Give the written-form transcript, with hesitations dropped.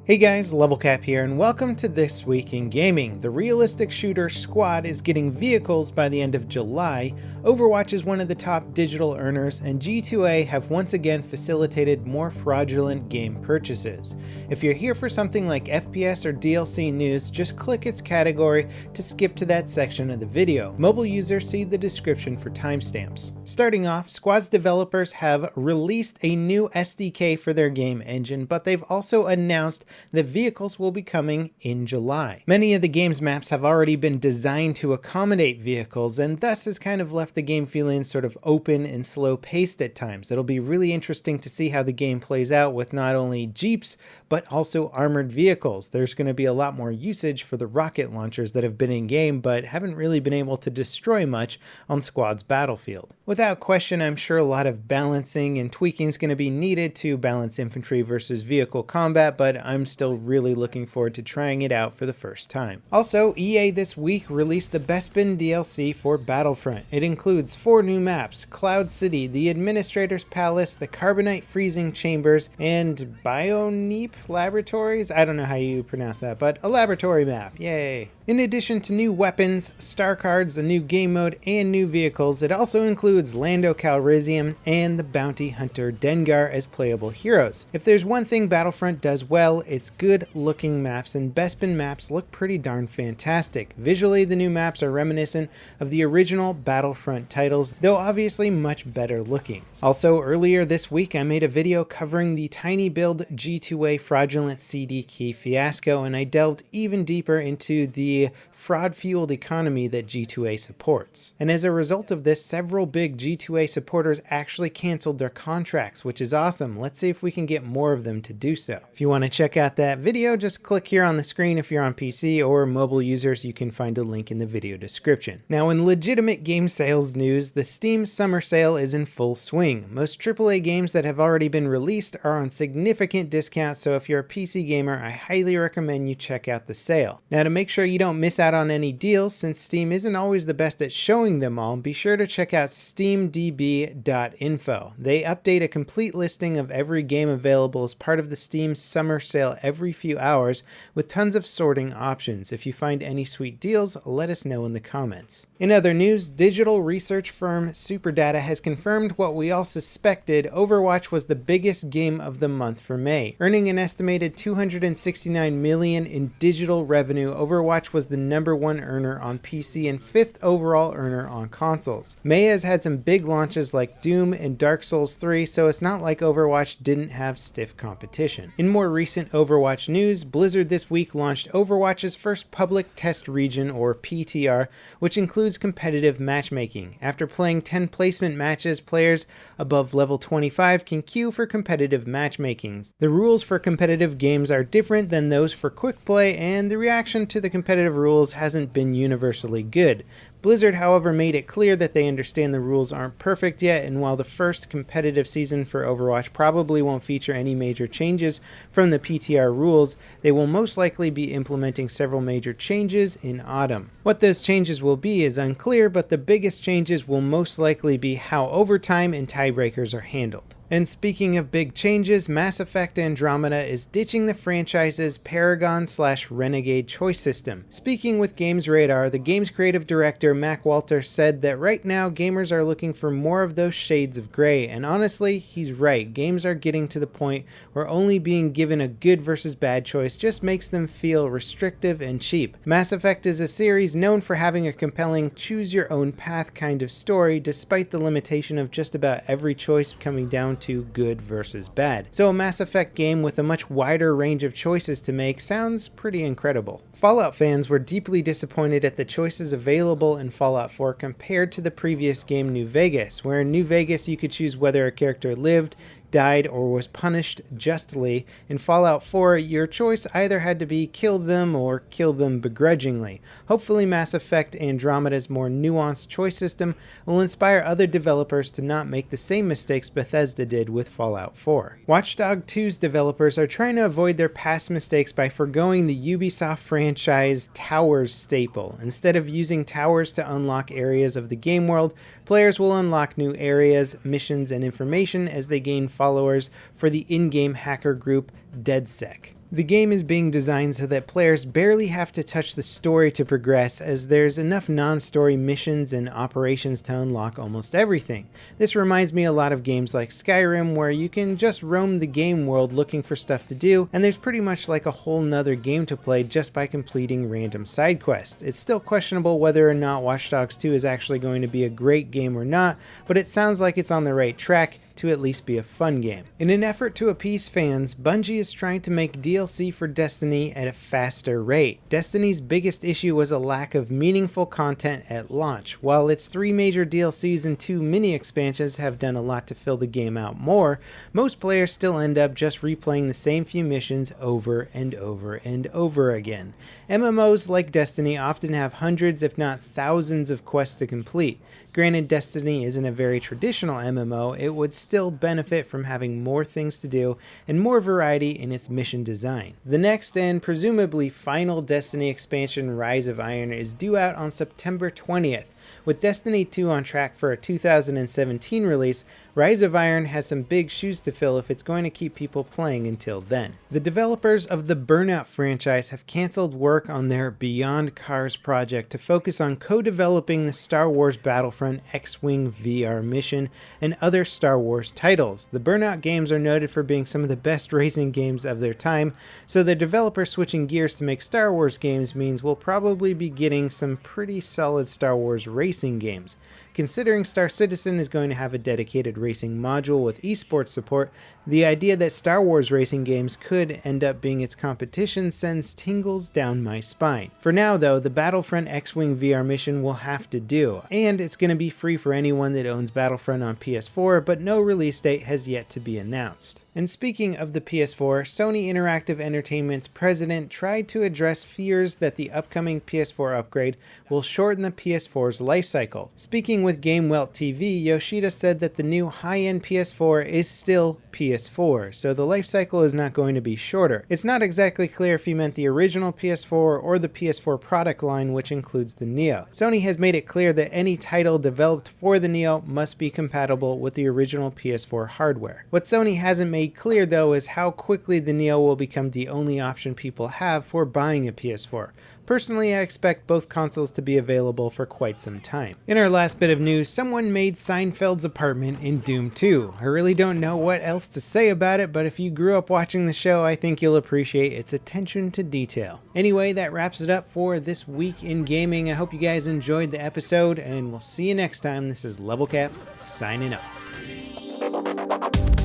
Hey guys, LevelCap here, and welcome to This Week in Gaming. The realistic shooter Squad is getting vehicles by the end of July, Overwatch is one of the top digital earners, and G2A have once again facilitated more fraudulent game purchases. If you're here for something like FPS or DLC news, just click its category to skip to that section of the video. Mobile users see the description for timestamps. Starting off, Squad's developers have released a new SDK for their game engine, but they've also announced that vehicles will be coming in July. Many of the game's maps have already been designed to accommodate vehicles, and thus has kind of left the game feeling sort of open and slow-paced at times. It'll be really interesting to see how the game plays out with not only Jeeps, but also armored vehicles. There's going to be a lot more usage for the rocket launchers that have been in-game, but haven't really been able to destroy much on Squad's battlefield. Without question, I'm sure a lot of balancing and tweaking is going to be needed to balance infantry versus vehicle combat, but I'm still really looking forward to trying it out for the first time. Also, EA this week released the Bespin DLC for Battlefront. It includes 4 new maps: Cloud City, the Administrator's Palace, the Carbonite Freezing Chambers, and Bioneep Laboratories? I don't know how you pronounce that, but a laboratory map, yay! In addition to new weapons, star cards, a new game mode, and new vehicles, it also includes Lando Calrissian and the bounty hunter Dengar as playable heroes. If there's one thing Battlefront does well, it's good looking maps, and Bespin maps look pretty darn fantastic. Visually, the new maps are reminiscent of the original Battlefront titles, though obviously much better looking. Also, earlier this week I made a video covering the tiny build G2A fraudulent CD key fiasco, and I delved even deeper into the fraud-fueled economy that G2A supports. And as a result of this, several big G2A supporters actually canceled their contracts, which is awesome. Let's see if we can get more of them to do so. If you want to check out that video, just click here on the screen if you're on PC, or mobile users, you can find a link in the video description. Now, in legitimate game sales news, the Steam summer sale is in full swing. Most AAA games that have already been released are on significant discounts, so if you're a PC gamer, I highly recommend you check out the sale. Now, to make sure you don't miss out on any deals, since Steam isn't always the best at showing them all, be sure to check out steamdb.info. They update a complete listing of every game available as part of the Steam summer sale every few hours, with tons of sorting options. If you find any sweet deals, let us know in the comments. In other news, digital research firm Superdata has confirmed what we all suspected: Overwatch was the biggest game of the month for May. Earning an estimated $269 million in digital revenue, Overwatch was the #1 earner on PC and 5th overall earner on consoles. May has had some big launches like Doom and Dark Souls 3, so it's not like Overwatch didn't have stiff competition. In more recent Overwatch news, Blizzard this week launched Overwatch's first public test region, or PTR, which includes competitive matchmaking. After playing 10 placement matches, players above level 25 can queue for competitive matchmakings. The rules for competitive games are different than those for quick play, and the reaction to the competitive rules hasn't been universally good. Blizzard, however, made it clear that they understand the rules aren't perfect yet, and while the first competitive season for Overwatch probably won't feature any major changes from the PTR rules, they will most likely be implementing several major changes in autumn. What those changes will be is unclear, but the biggest changes will most likely be how overtime and tiebreakers are handled. And speaking of big changes, Mass Effect Andromeda is ditching the franchise's Paragon/Renegade choice system. Speaking with Games Radar, the game's creative director Mac Walter said that right now gamers are looking for more of those shades of gray, and honestly, he's right. Games are getting to the point where only being given a good versus bad choice just makes them feel restrictive and cheap. Mass Effect is a series known for having a compelling choose-your-own-path kind of story, despite the limitation of just about every choice coming down to good versus bad. So a Mass Effect game with a much wider range of choices to make sounds pretty incredible. Fallout fans were deeply disappointed at the choices available in Fallout 4 compared to the previous game New Vegas, where in New Vegas you could choose whether a character lived, died, or was punished justly. In Fallout 4, your choice either had to be kill them or kill them begrudgingly. Hopefully Mass Effect Andromeda's more nuanced choice system will inspire other developers to not make the same mistakes Bethesda did with Fallout 4. Watch Dogs 2's developers are trying to avoid their past mistakes by forgoing the Ubisoft franchise Towers staple. Instead of using towers to unlock areas of the game world, players will unlock new areas, missions, and information as they gain followers for the in-game hacker group DedSec. The game is being designed so that players barely have to touch the story to progress, as there's enough non-story missions and operations to unlock almost everything. This reminds me a lot of games like Skyrim, where you can just roam the game world looking for stuff to do, and there's pretty much like a whole nother game to play just by completing random side quests. It's still questionable whether or not Watch Dogs 2 is actually going to be a great game or not, but it sounds like it's on the right track to at least be a fun game. In an effort to appease fans, Bungie is trying to make DLC for Destiny at a faster rate. Destiny's biggest issue was a lack of meaningful content at launch. While its 3 major DLCs and 2 mini expansions have done a lot to fill the game out more, most players still end up just replaying the same few missions over and over and over again. MMOs like Destiny often have hundreds if not thousands of quests to complete. Granted, Destiny isn't a very traditional MMO, it would still benefit from having more things to do and more variety in its mission design. The next and presumably final Destiny expansion, Rise of Iron, is due out on September 20th. With Destiny 2 on track for a 2017 release, Rise of Iron has some big shoes to fill if it's going to keep people playing until then. The developers of the Burnout franchise have canceled work on their Beyond Cars project to focus on co-developing the Star Wars Battlefront X-Wing VR mission and other Star Wars titles. The Burnout games are noted for being some of the best racing games of their time, so the developer switching gears to make Star Wars games means we'll probably be getting some pretty solid Star Wars racing games. Considering Star Citizen is going to have a dedicated racing module with esports support, the idea that Star Wars racing games could end up being its competition sends tingles down my spine. For now though, the Battlefront X-Wing VR mission will have to do, and it's going to be free for anyone that owns Battlefront on PS4, but no release date has yet to be announced. And speaking of the PS4, Sony Interactive Entertainment's president tried to address fears that the upcoming PS4 upgrade will shorten the PS4's lifecycle. Speaking with GameWelt TV, Yoshida said that the new high-end PS4 is still PS4, so the lifecycle is not going to be shorter. It's not exactly clear if he meant the original PS4 or the PS4 product line, which includes the Neo. Sony has made it clear that any title developed for the Neo must be compatible with the original PS4 hardware. What Sony hasn't made clear though is how quickly the Neo will become the only option people have for buying a PS4. Personally, I expect both consoles to be available for quite some time. In our last bit of news, someone made Seinfeld's apartment in Doom 2. I really don't know what else to say about it, but if you grew up watching the show, I think you'll appreciate its attention to detail. Anyway, that wraps it up for this week in gaming. I hope you guys enjoyed the episode, and we'll see you next time. This is LevelCap, signing off.